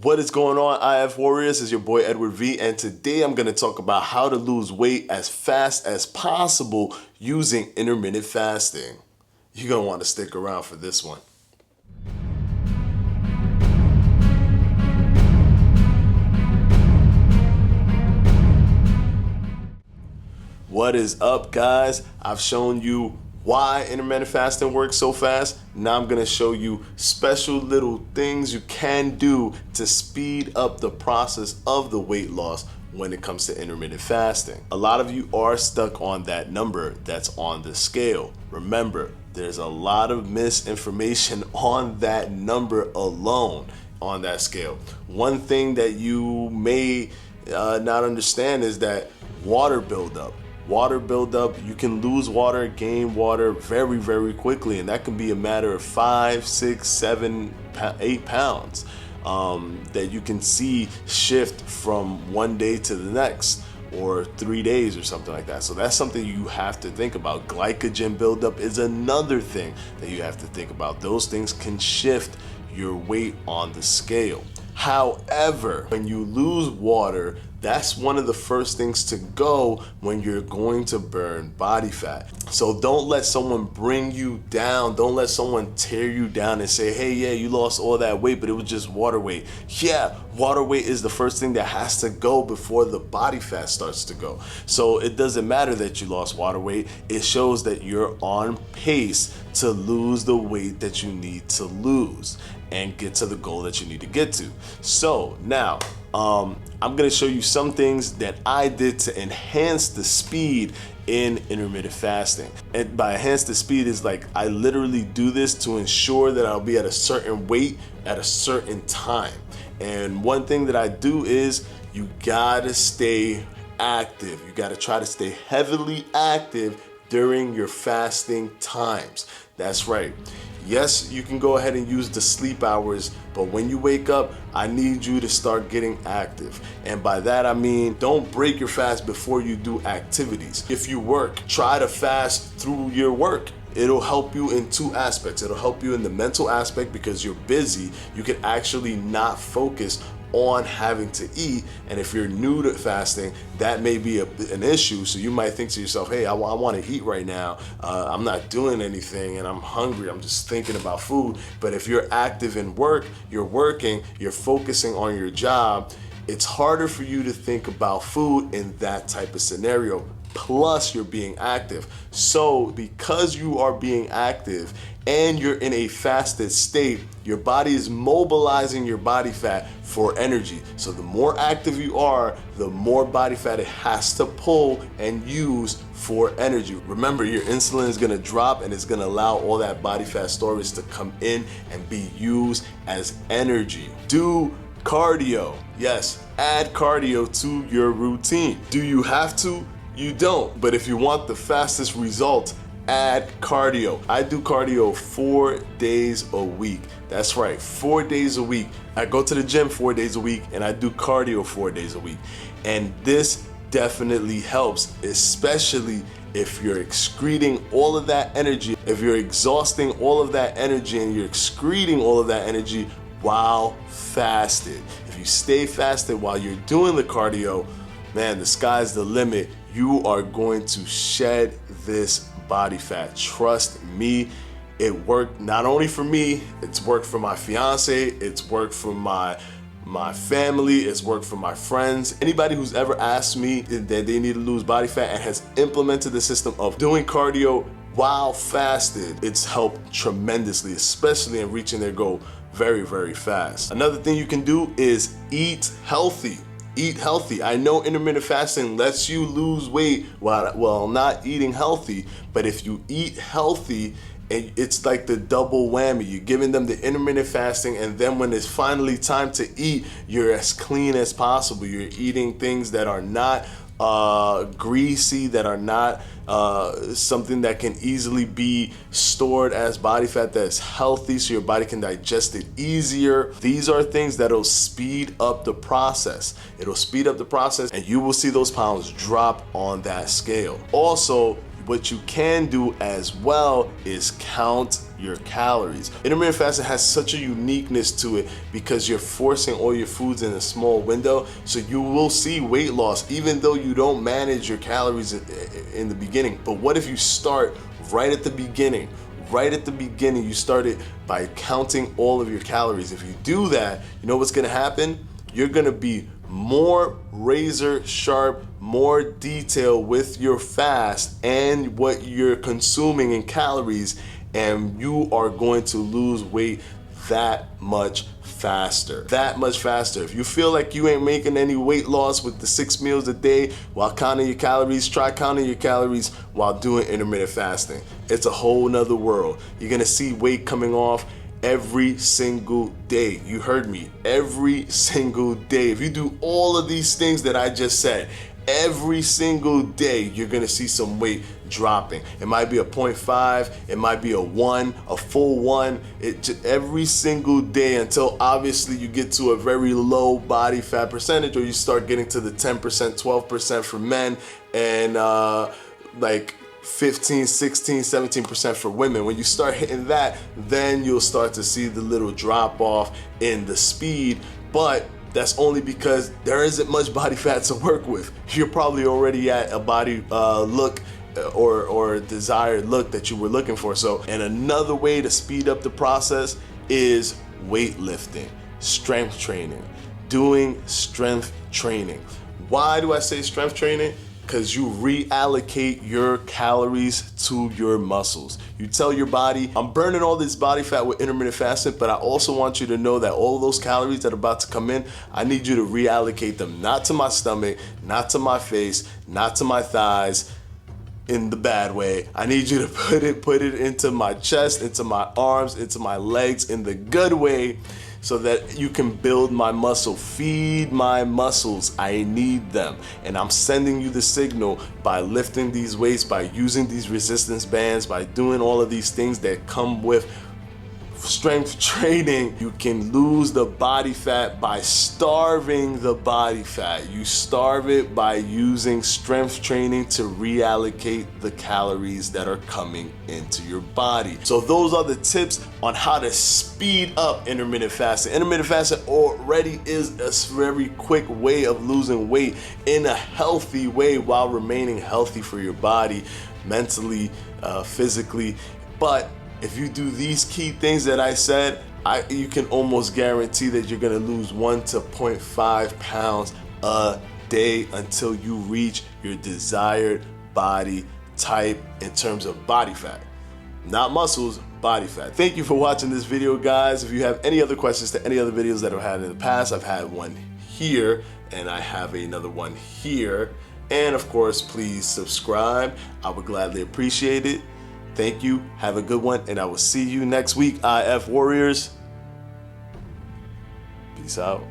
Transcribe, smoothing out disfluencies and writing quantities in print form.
What is going on, IF Warriors? It's your boy Edward V, and today I'm going to talk about how to lose weight as fast as possible using intermittent fasting. You're going to want to stick around for this one. What is up, guys? I've shown you why intermittent fasting works so fast. Now I'm gonna show you special little things you can do to speed up the process of the weight loss when it comes to intermittent fasting. A lot of you are stuck on that number that's on the scale. Remember, there's a lot of misinformation on that number alone on that scale. One thing that you may not understand is that water buildup. Water buildup, you can lose water, gain water very, very quickly, and that can be a matter of 5, 6, 7, 8 pounds that you can see shift from one day to the next, or 3 days or something like that. So that's something you have to think about. Glycogen buildup is another thing that you have to think about. Those things can shift your weight on the scale. However, when you lose water, that's one of the first things to go when you're going to burn body fat. So don't let someone bring you down. Don't let someone tear you down and say, hey, yeah, you lost all that weight, but it was just water weight. Yeah, water weight is the first thing that has to go before the body fat starts to go. So it doesn't matter that you lost water weight. It shows that you're on pace to lose the weight that you need to lose and get to the goal that you need to get to. So now, I'm gonna show you some things that I did to enhance the speed in intermittent fasting. And by enhance the speed is like, I literally do this to ensure that I'll be at a certain weight at a certain time. And one thing that I do is you gotta stay active. You gotta try to stay heavily active during your fasting times. That's right. Yes, you can go ahead and use the sleep hours, but when you wake up, I need you to start getting active. And by that, I mean, don't break your fast before you do activities. If you work, try to fast through your work. It'll help you in two aspects. It'll help you in the mental aspect because you're busy. You can actually not focus on having to eat, and if you're new to fasting, that may be an issue. So you might think to yourself, hey, I want to eat right now. I'm not doing anything and I'm hungry. I'm just thinking about food. But if you're active in work, you're working, you're focusing on your job, it's harder for you to think about food in that type of scenario. Plus you're being active. So because you are being active and you're in a fasted state, your body is mobilizing your body fat for energy. So the more active you are, the more body fat it has to pull and use for energy. Remember, your insulin is gonna drop and it's gonna allow all that body fat storage to come in and be used as energy. Do cardio. Yes, add cardio to your routine. Do you have to? You don't, but if you want the fastest results, add cardio. I do cardio 4 days a week. That's right, 4 days a week. I go to the gym 4 days a week and I do cardio 4 days a week. And this definitely helps, especially if you're excreting all of that energy, if you're exhausting all of that energy and you're excreting all of that energy while fasted. If you stay fasted while you're doing the cardio, man, the sky's the limit. You are going to shed this body fat. Trust me, it worked not only for me, it's worked for my fiance, it's worked for my family, it's worked for my friends. Anybody who's ever asked me that they need to lose body fat and has implemented the system of doing cardio while fasted, it's helped tremendously, especially in reaching their goal very, very fast. Another thing you can do is eat healthy. Eat healthy. I know intermittent fasting lets you lose weight while not eating healthy, but if you eat healthy, it's like the double whammy. You're giving them the intermittent fasting, and then when it's finally time to eat, you're as clean as possible. You're eating things that are not greasy, that are not something that can easily be stored as body fat, that's healthy so your body can digest it easier. These are things that'll speed up the process. It'll speed up the process and you will see those pounds drop on that scale. Also, you what you can do as well is count your calories. Intermittent fasting has such a uniqueness to it because you're forcing all your foods in a small window, so you will see weight loss even though you don't manage your calories in the beginning. But what if you start right at the beginning? Right at the beginning, you start it by counting all of your calories. If you do that, you know what's gonna happen? You're gonna be more razor sharp, more detailed with your fast and what you're consuming in calories, and you are going to lose weight that much faster. If you feel like you ain't making any weight loss with the 6 meals a day while counting your calories, try counting your calories while doing intermittent fasting. It's a whole nother world. You're gonna see weight coming off every single day. You heard me, every single day. If you do all of these things that I just said, every single day, you're gonna see some weight dropping. It might be a 0.5, it might be a 1, a full 1. Every single day until obviously you get to a very low body fat percentage, or you start getting to the 10%, 12% for men, and like 15, 16, 17% for women. When you start hitting that, then you'll start to see the little drop off in the speed, but that's only because there isn't much body fat to work with. You're probably already at a body look or desired look that you were looking for. So, and another way to speed up the process is weightlifting, strength training, doing strength training. Why do I say strength training? Because you reallocate your calories to your muscles. You tell your body, I'm burning all this body fat with intermittent fasting, but I also want you to know that all of those calories that are about to come in, I need you to reallocate them, not to my stomach, not to my face, not to my thighs, in the bad way. I need you to put it into my chest, into my arms, into my legs in the good way, so that you can build my muscle. Feed my muscles, I need them. And I'm sending you the signal by lifting these weights, by using these resistance bands, by doing all of these things that come with strength training. You can lose the body fat by starving the body fat. You starve it by using strength training to reallocate the calories that are coming into your body. So those are the tips on how to speed up intermittent fasting. Intermittent fasting already is a very quick way of losing weight in a healthy way while remaining healthy for your body, mentally, physically. But if you do these key things that I said, you can almost guarantee that you're gonna lose 1 to 0.5 pounds a day until you reach your desired body type in terms of body fat. Not muscles, body fat. Thank you for watching this video, guys. If you have any other questions to any other videos that I've had in the past, I've had one here and I have another one here. And of course, please subscribe. I would gladly appreciate it. Thank you, have a good one, and I will see you next week, IF Warriors. Peace out.